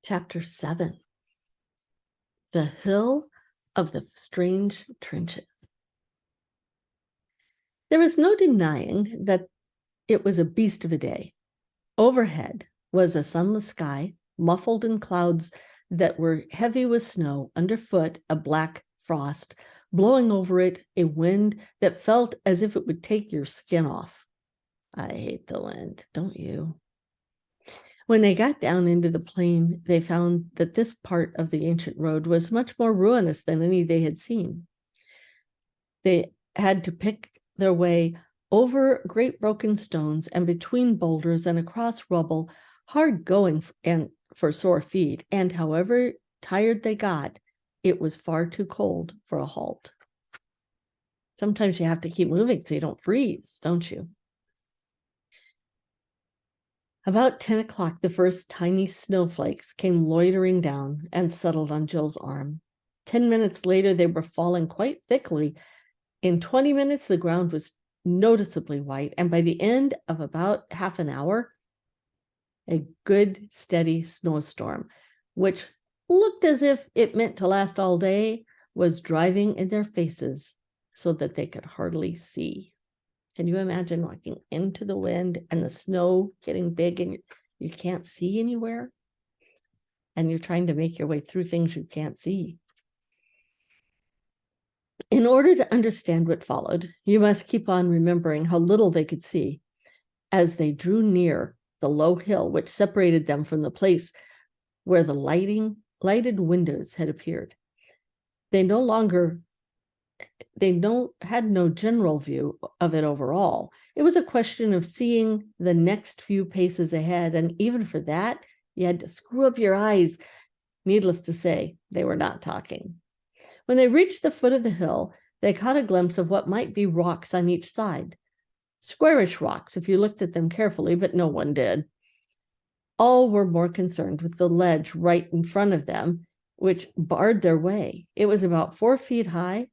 Chapter 7. The Hill of the Strange Trenches. There was no denying that it was a beast of a day. Overhead was a sunless sky, muffled in clouds that were heavy with snow, underfoot a black frost, blowing over it a wind that felt as if it would take your skin off. I hate the wind, don't you? When they got down into the plain, they found that this part of the ancient road was much more ruinous than any they had seen. They had to pick their way over great broken stones and between boulders and across rubble, hard going and for sore feet, and however tired they got, it was far too cold for a halt. Sometimes you have to keep moving so you don't freeze, don't you? About 10 o'clock, the first tiny snowflakes came loitering down and settled on Jill's arm. 10 minutes later, they were falling quite thickly. In 20 minutes, the ground was noticeably white, and by the end of about half an hour, a good, steady snowstorm, which looked as if it meant to last all day, was driving in their faces so that they could hardly see. Can you imagine walking into the wind and the snow getting big and you can't see anywhere? And you're trying to make your way through things you can't see. In order to understand what followed, you must keep on remembering how little they could see as they drew near the low hill which separated them from the place where the lighted windows had appeared. They had no general view of it overall. It was a question of seeing the next few paces ahead, and even for that, you had to screw up your eyes. Needless to say, they were not talking. When they reached the foot of the hill, they caught a glimpse of what might be rocks on each side. Squarish rocks, if you looked at them carefully, but no one did. All were more concerned with the ledge right in front of them, which barred their way. It was about 4 feet high.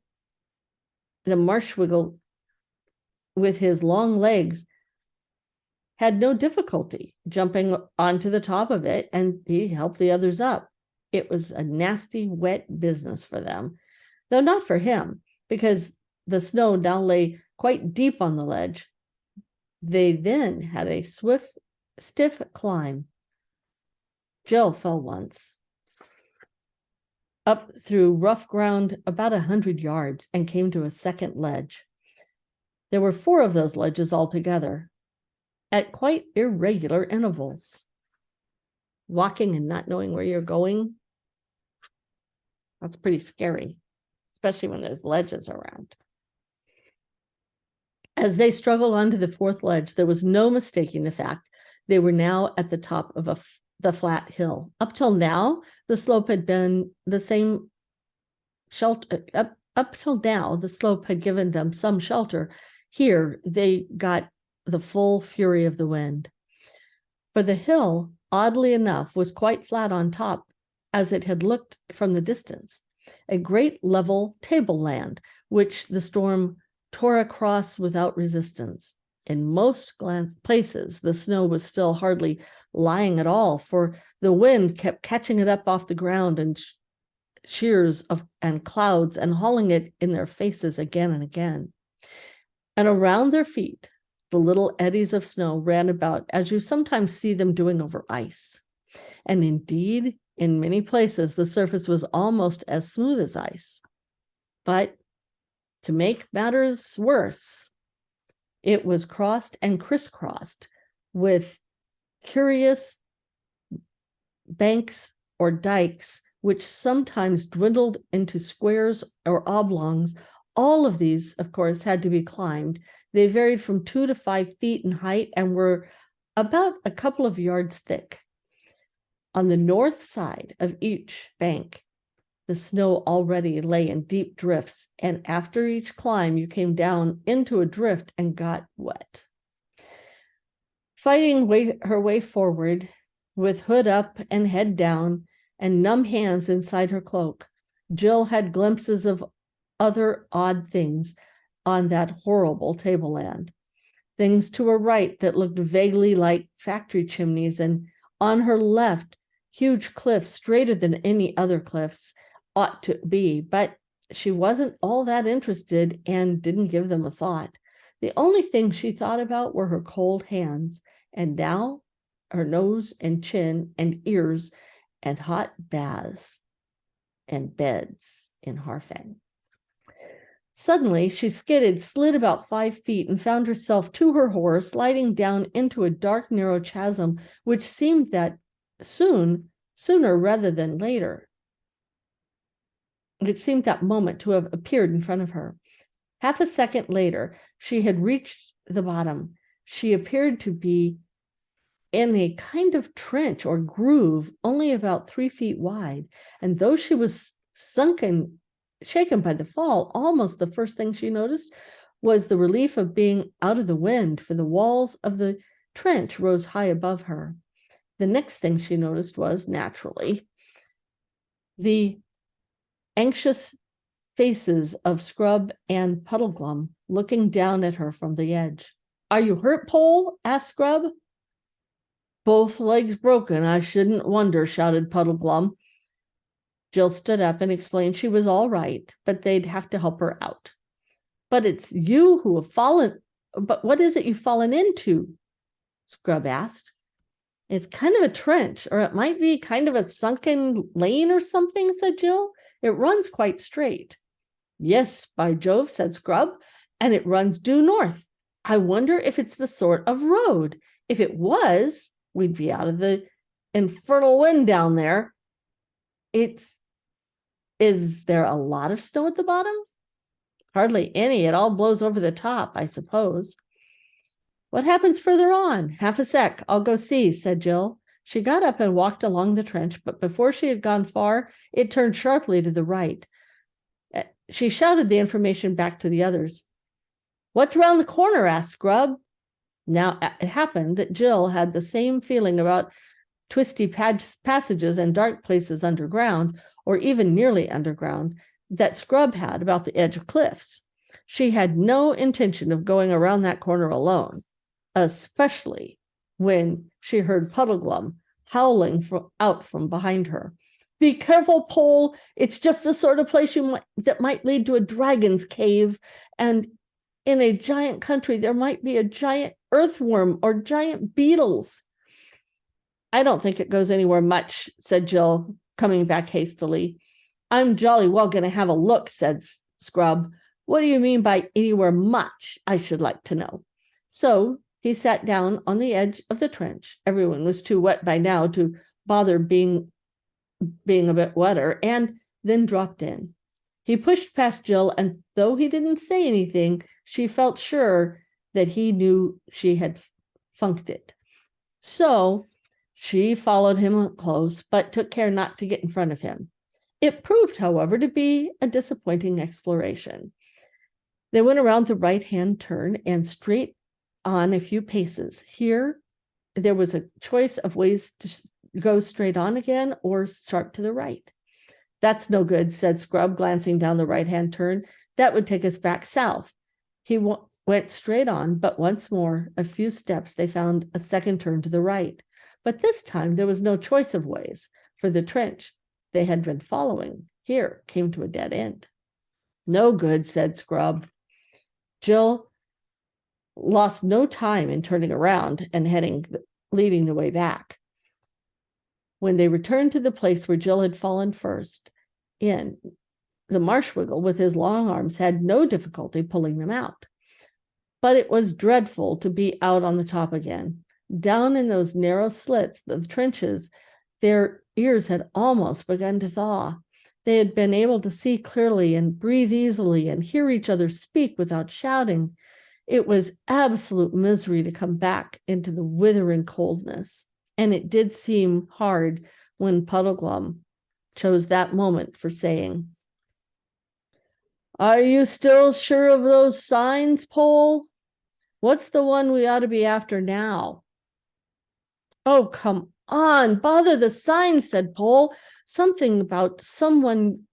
The marshwiggle, with his long legs, had no difficulty jumping onto the top of it, and he helped the others up. It was a nasty, wet business for them, though not for him, because the snow now lay quite deep on the ledge. They then had a swift, stiff climb. Jill fell once up through rough ground about 100 yards and came to a second ledge. There were 4 of those ledges altogether at quite irregular intervals. Walking and not knowing where you're going, that's pretty scary, especially when there's ledges around. As they struggled onto the 4th ledge, there was no mistaking the fact they were now at the top of the flat hill. Up till now, the slope had been the same shelter. Up till now, the slope had given them some shelter. Here, they got the full fury of the wind. For the hill, oddly enough, was quite flat on top, as it had looked from the distance. A great level tableland, which the storm tore across without resistance. In most places, the snow was still hardly lying at all, for the wind kept catching it up off the ground in shears and clouds and hauling it in their faces again and again. And around their feet, the little eddies of snow ran about, as you sometimes see them doing over ice. And indeed, in many places, the surface was almost as smooth as ice. But to make matters worse, it was crossed and crisscrossed with curious banks or dikes, which sometimes dwindled into squares or oblongs. All of these, of course, had to be climbed. They varied from 2 to 5 feet in height and were about a couple of yards thick. On the north side of each bank, the snow already lay in deep drifts, and after each climb, you came down into a drift and got wet. Fighting her way forward, with hood up and head down and numb hands inside her cloak, Jill had glimpses of other odd things on that horrible tableland. Things to her right that looked vaguely like factory chimneys, and on her left, huge cliffs, straighter than any other cliffs ought to be, but she wasn't all that interested and didn't give them a thought. The only thing she thought about were her cold hands, and now her nose and chin and ears and hot baths and beds in Harfang. Suddenly, she slid about 5 feet, and found herself, to her horror, sliding down into a dark, narrow chasm, which seemed that sooner rather than later. It seemed that moment to have appeared in front of her. Half a second later, she had reached the bottom. She appeared to be in a kind of trench or groove, only about 3 feet wide, and though she was shaken by the fall, almost the first thing she noticed was the relief of being out of the wind, for the walls of the trench rose high above her. The next thing she noticed was, naturally, the anxious faces of Scrub and Puddleglum looking down at her from the edge. "Are you hurt, Pole?" asked Scrub. "Both legs broken, I shouldn't wonder," shouted Puddleglum. Jill stood up and explained she was all right, but they'd have to help her out. "But it's you who have fallen. But what is it you've fallen into?" Scrub asked. "It's kind of a trench, or it might be kind of a sunken lane or something," said Jill. "It runs quite straight." "Yes, by Jove," said Scrub, "and it runs due north. I wonder if it's the sort of road. If it was, we'd be out of the infernal wind down there. Is there a lot of snow at the bottom?" "Hardly any. It all blows over the top, I suppose." "What happens further on?" "Half a sec. I'll go see," said Jill. She got up and walked along the trench, but before she had gone far, it turned sharply to the right. She shouted the information back to the others. "What's around the corner?" asked Scrub. Now, it happened that Jill had the same feeling about twisty passages and dark places underground, or even nearly underground, that Scrub had about the edge of cliffs. She had no intention of going around that corner alone, especially when she heard Puddleglum howling out from behind her. "Be careful, Pole. It's just the sort of place that might lead to a dragon's cave, and in a giant country there might be a giant earthworm or giant beetles." "I don't think it goes anywhere much," said Jill, coming back hastily. "I'm jolly well going to have a look," said Scrub. "What do you mean by anywhere much, I should like to know?" So he sat down on the edge of the trench. Everyone was too wet by now to bother being a bit wetter, and then dropped in. He pushed past Jill, and though he didn't say anything, she felt sure that he knew she had funked it. So she followed him close, but took care not to get in front of him. It proved, however, to be a disappointing exploration. They went around the right-hand turn and straight on a few paces. Here, there was a choice of ways to go straight on again or sharp to the right. "That's no good," said Scrub, glancing down the right-hand turn. "That would take us back south." He went straight on, but once more, a few steps, they found a second turn to the right. But this time there was no choice of ways, for the trench they had been following here came to a dead end. "No good," said Scrub. Jill lost no time in turning around and leading the way back. When they returned to the place where Jill had fallen first, the Marshwiggle with his long arms had no difficulty pulling them out. But it was dreadful to be out on the top again. Down in those narrow slits of trenches, their ears had almost begun to thaw. They had been able to see clearly and breathe easily and hear each other speak without shouting. It was absolute misery to come back into the withering coldness. And it did seem hard when Puddleglum chose that moment for saying, "Are you still sure of those signs, Pole? What's the one we ought to be after now?" "Oh, come on, bother the signs," said Pole. "Something about someone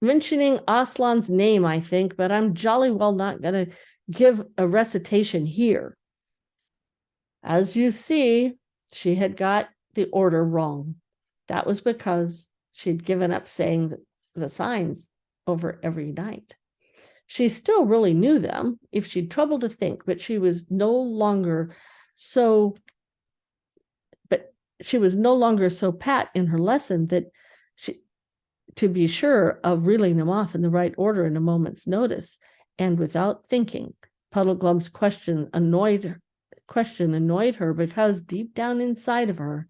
mentioning Aslan's name, I think, but I'm jolly well not going to give a recitation here." As you see, she had got the order wrong. That was because she'd given up saying the signs over every night. She still really knew them if she'd troubled to think, but she was no longer so pat in her lesson that to be sure of reeling them off in the right order in a moment's notice. And without thinking, Puddleglum's question annoyed her because deep down inside of her,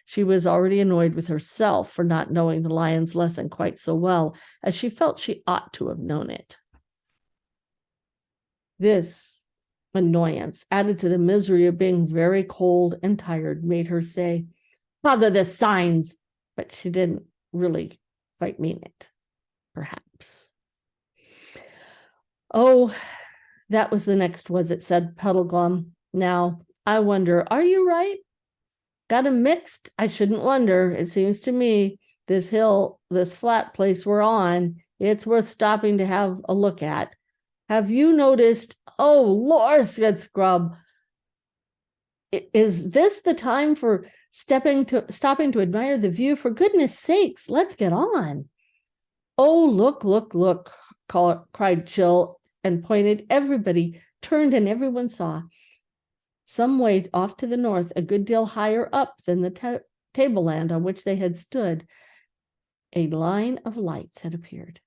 she was already annoyed with herself for not knowing the lion's lesson quite so well as she felt she ought to have known it. This annoyance, added to the misery of being very cold and tired, made her say, "Bother the signs," but she didn't really quite mean it, perhaps. "Oh, that was the next, was it?" said Puddleglum. "Now, I wonder, are you right? Got 'em mixed? I shouldn't wonder. It seems to me this hill, this flat place we're on, it's worth stopping to have a look at. Have you noticed?" "Oh, Lord," said Scrub. "Is this the time for stopping to admire the view? For goodness sakes, let's get on." "Oh, look, look, look," cried Jill and pointed. Everybody turned and everyone saw. Some way off to the north, a good deal higher up than the tableland on which they had stood, a line of lights had appeared.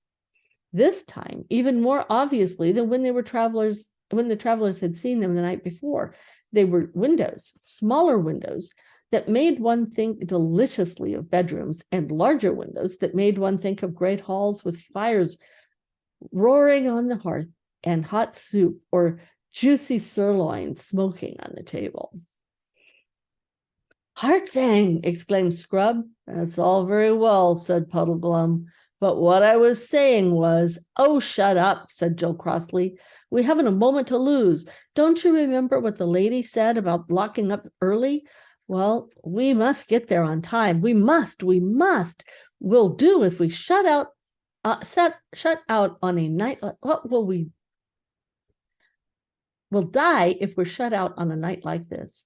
This time, even more obviously than when the travelers had seen them the night before. They were windows, smaller windows that made one think deliciously of bedrooms, and larger windows that made one think of great halls with fires roaring on the hearth and hot soup or juicy sirloin smoking on the table. "Hartfang!" exclaimed Scrub. "That's all very well," said Puddleglum, "but what I was saying was—" "Oh, shut up," said Jill crossly. "We haven't a moment to lose. Don't you remember what the lady said about locking up early? Well, we must get there on time. We must. We'll do if we shut out on a night. What will we? We'll die if we're shut out on a night like this."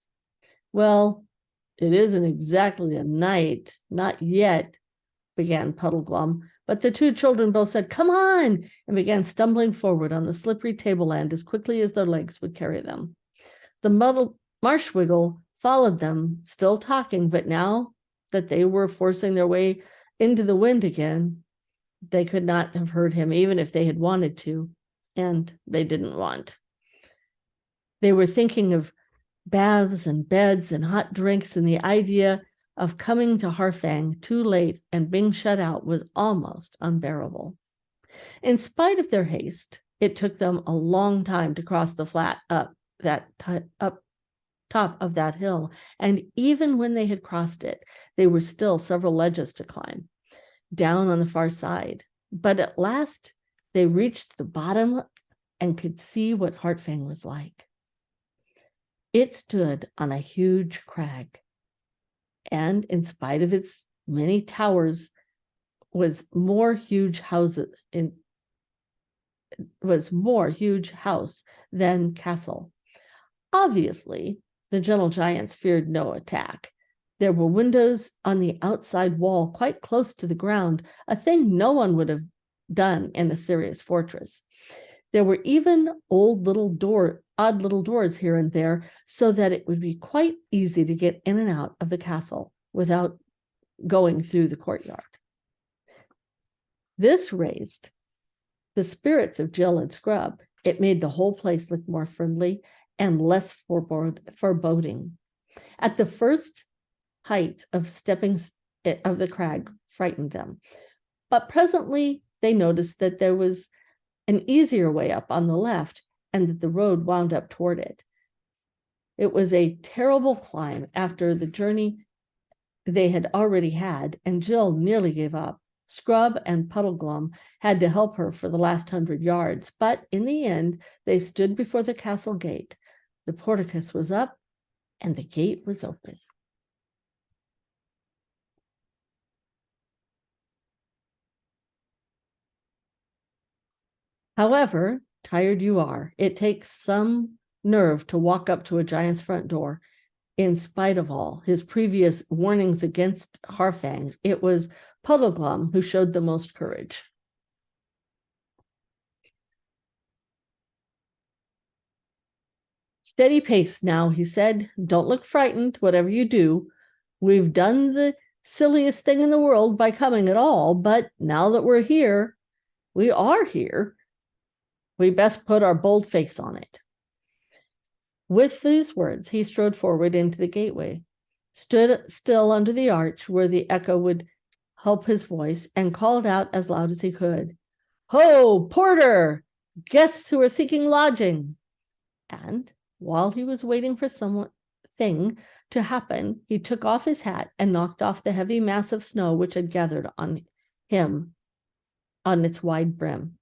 "Well, it isn't exactly a night, not yet," began Puddleglum, but the two children both said, "Come on," and began stumbling forward on the slippery tableland as quickly as their legs would carry them. The Marshwiggle followed them, still talking, but now that they were forcing their way into the wind again, they could not have heard him even if they had wanted to, and they didn't want. They were thinking of baths and beds and hot drinks, and the idea of coming to Harfang too late and being shut out was almost unbearable. In spite of their haste, it took them a long time to cross the flat up top of that hill, and even when they had crossed it, there were still several ledges to climb down on the far side. But at last they reached the bottom and could see what Hartfang was like. It stood on a huge crag, and in spite of its many towers, was more huge house than castle. Obviously, the gentle giants feared no attack. There were windows on the outside wall quite close to the ground, a thing no one would have done in a serious fortress. There were even odd little doors here and there, so that it would be quite easy to get in and out of the castle without going through the courtyard. This raised the spirits of Jill and Scrub. It made the whole place look more friendly and less foreboding. At the first height of stepping of the crag frightened them, but presently they noticed that there was an easier way up on the left, and that the road wound up toward it. It was a terrible climb after the journey they had already had, and Jill nearly gave up. Scrub and Puddleglum had to help her for the last 100 yards, but in the end, they stood before the castle gate. The porticus was up, and the gate was open. However tired you are, it takes some nerve to walk up to a giant's front door, in spite of all his previous warnings against Harfang, it was Puddleglum who showed the most courage. Steady pace now, he said. Don't look frightened, whatever you do. We've done the silliest thing in the world by coming at all, but now that we are here, we best put our bold face on it. With these words, he strode forward into the gateway, stood still under the arch where the echo would help his voice, and called out as loud as he could, "Ho, porter! Guests who are seeking lodging!" And while he was waiting for something to happen, he took off his hat and knocked off the heavy mass of snow which had gathered on him on its wide brim.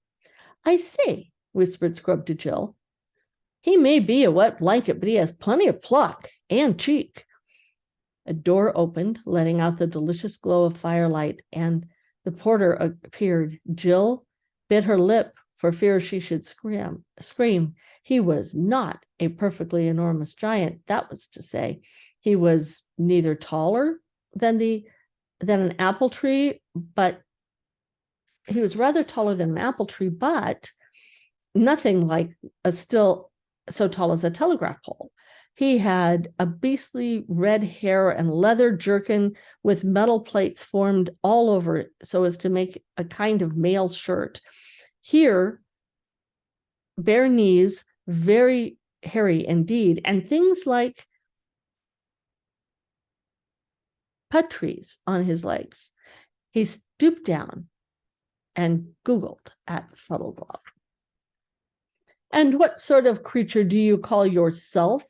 "I say," whispered Scrub to Jill, "he may be a wet blanket, but he has plenty of pluck and cheek." A door opened, letting out the delicious glow of firelight, and the porter appeared. Jill bit her lip for fear she should scream. He was not a perfectly enormous giant. That was to say, he was neither taller than an apple tree, but he was rather taller than an apple tree, but nothing like still so tall as a telegraph pole. He had a beastly red hair and leather jerkin with metal plates formed all over it so as to make a kind of mail shirt. Here, bare knees, very hairy indeed, and things like putrees on his legs. He stooped down and Googled at Puddleglum. "And what sort of creature do you call yourself?"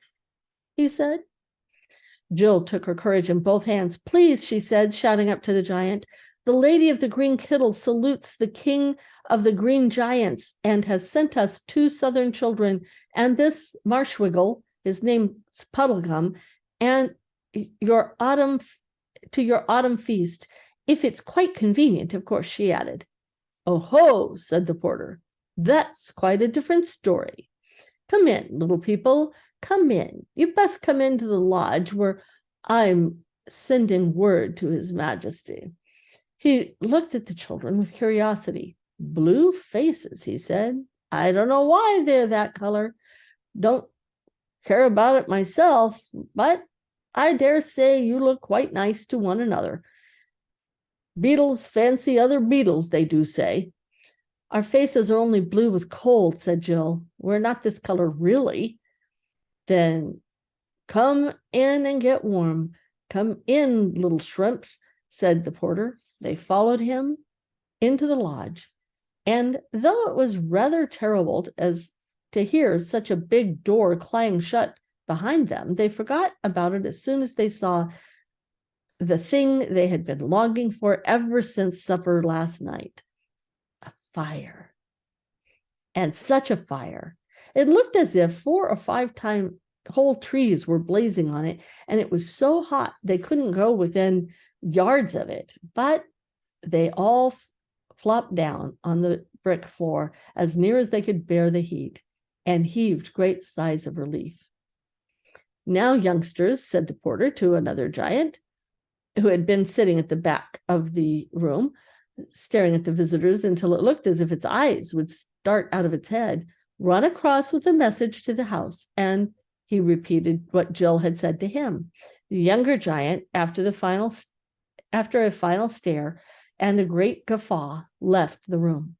he said. Jill took her courage in both hands. "Please," she said, shouting up to the giant, "the lady of the green kittle salutes the king of the green giants and has sent us 2 southern children and this marshwiggle, his name's Puddleglum, and your autumn feast, if it's quite convenient, of course," she added. "Oh ho," said the porter. "That's quite a different story. Come in, little people, come in. You best come into the lodge where I'm sending word to His Majesty." He looked at the children with curiosity. "Blue faces," he said. "I don't know why they're that color. Don't care about it myself, but I dare say you look quite nice to one another. Beetles fancy other beetles, they do say." "Our faces are only blue with cold," said Jill. "We're not this color, really." "Then come in and get warm. Come in, little shrimps," said the porter. They followed him into the lodge, and though it was rather terrible as to hear such a big door clang shut behind them, they forgot about it as soon as they saw the thing they had been longing for ever since supper last night. A fire. And such a fire. It looked as if 4 or 5 whole trees were blazing on it, and it was so hot they couldn't go within yards of it, but they all flopped down on the brick floor as near as they could bear the heat and heaved great sighs of relief. "Now, youngsters," said the porter to another giant who had been sitting at the back of the room, staring at the visitors until it looked as if its eyes would start out of its head, "run across with a message to the house." And he repeated what Jill had said to him. The younger giant, after a final stare and a great guffaw, left the room.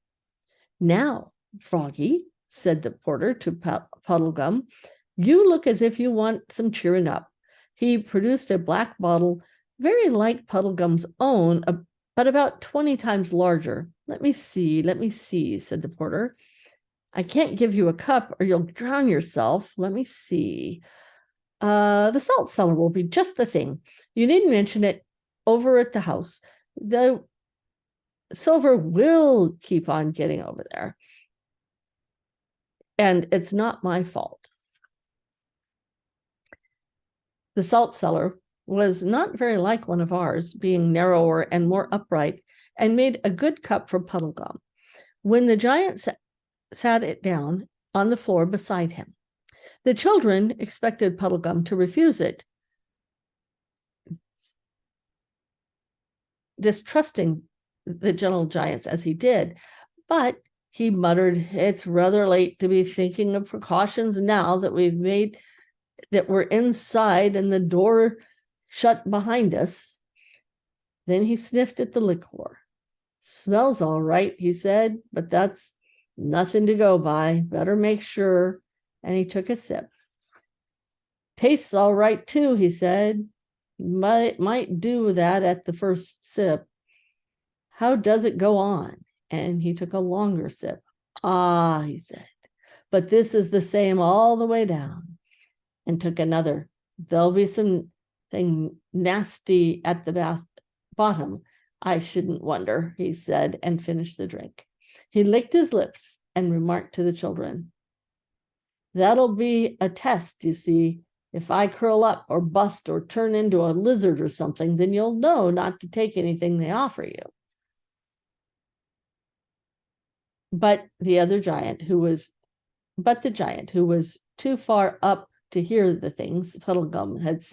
"Now, Froggy," said the porter to Puddleglum, "you look as if you want some cheering up." He produced a black bottle, very like Puddleglum's own, but about 20 times larger. Let me see," said the porter. "I can't give you a cup or you'll drown yourself. Let me see. The salt cellar will be just the thing. You needn't mention it over at the house. The silver will keep on getting over there, and it's not my fault." The salt cellar was not very like one of ours, being narrower and more upright, and made a good cup for Puddleglum. When the giant sat it down on the floor beside him, the children expected Puddleglum to refuse it, distrusting the gentle giants as he did, but he muttered, "It's rather late to be thinking of precautions now that we're inside and the door shut behind us." Then he sniffed at the liqueur. "Smells all right," he said, "but that's nothing to go by. Better make sure." And he took a sip. "Tastes all right too," he said. Might do that at the first sip. "How does it go on?" And he took a longer sip. "Ah," he said, "but this is the same all the way down." And took another. "There'll be something nasty at the bottom, I shouldn't wonder," he said, and finished the drink. He licked his lips and remarked to the children, "That'll be a test, you see. If I curl up or bust or turn into a lizard or something, then you'll know not to take anything they offer you." But the giant who was too far up to hear the things Puddleglum had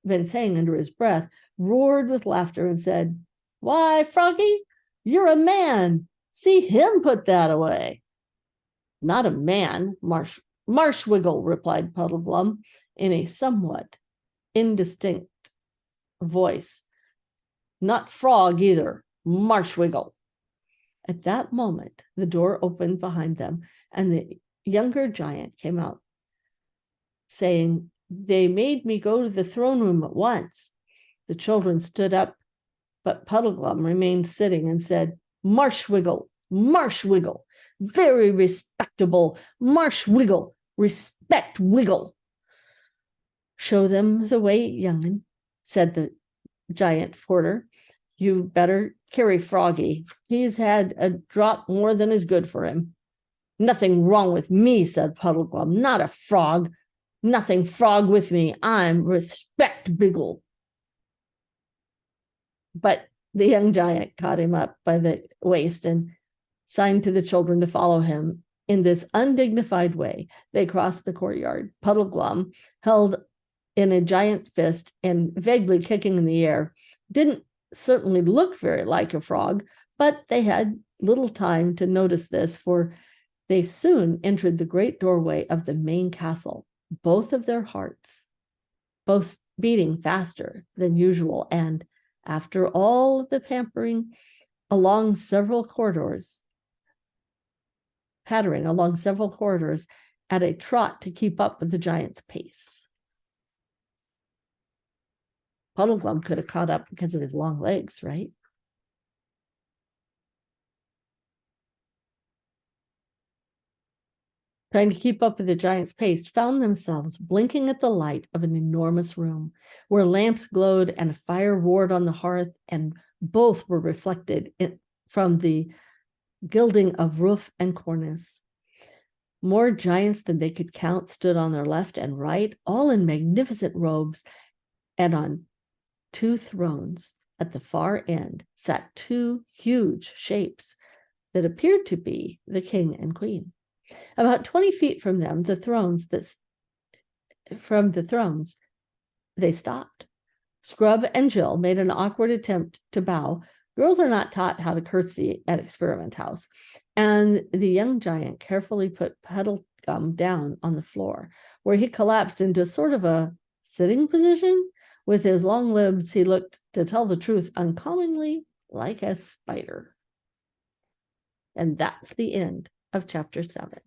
been saying under his breath, roared with laughter and said, "Why, Froggy, you're a man. See him put that away." "Not a man, Marshwiggle," replied Puddleglum in a somewhat indistinct voice. "Not Frog either, Marshwiggle." At that moment, the door opened behind them, and the younger giant came out, saying, "They made me go to the throne room at once." The children stood up, but Puddleglum remained sitting and said, "Marshwiggle, Marshwiggle, very respectable Marshwiggle, respect Wiggle." "Show them the way, young'un," said the giant porter. "You better carry Froggy. He's had a drop more than is good for him." "Nothing wrong with me," said Puddleglum. "Not a frog. Nothing frog with me. I'm respect Biggle." But the young giant caught him up by the waist and signed to the children to follow him. In this undignified way, they crossed the courtyard. Puddleglum, held in a giant fist and vaguely kicking in the air, didn't certainly look very like a frog, but they had little time to notice this, for they soon entered the great doorway of the main castle, both of their hearts both beating faster than usual, and after all the pattering along several corridors at a trot to keep up with the giant's pace. Puddleglum could have caught up because of his long legs, right? Trying to keep up with the giant's pace, found themselves blinking at the light of an enormous room where lamps glowed and a fire roared on the hearth, and both were reflected from the gilding of roof and cornice. More giants than they could count stood on their left and right, all in magnificent robes, and on 2 thrones at the far end sat 2 huge shapes that appeared to be the king and queen. About 20 feet from them, the thrones, they stopped. Scrub and Jill made an awkward attempt to bow. Girls are not taught how to curtsy at Experiment House. And the young giant carefully put Puddleglum down on the floor, where he collapsed into a sort of a sitting position. With his long limbs, he looked, to tell the truth, uncommonly like a spider. And that's the end of chapter 7.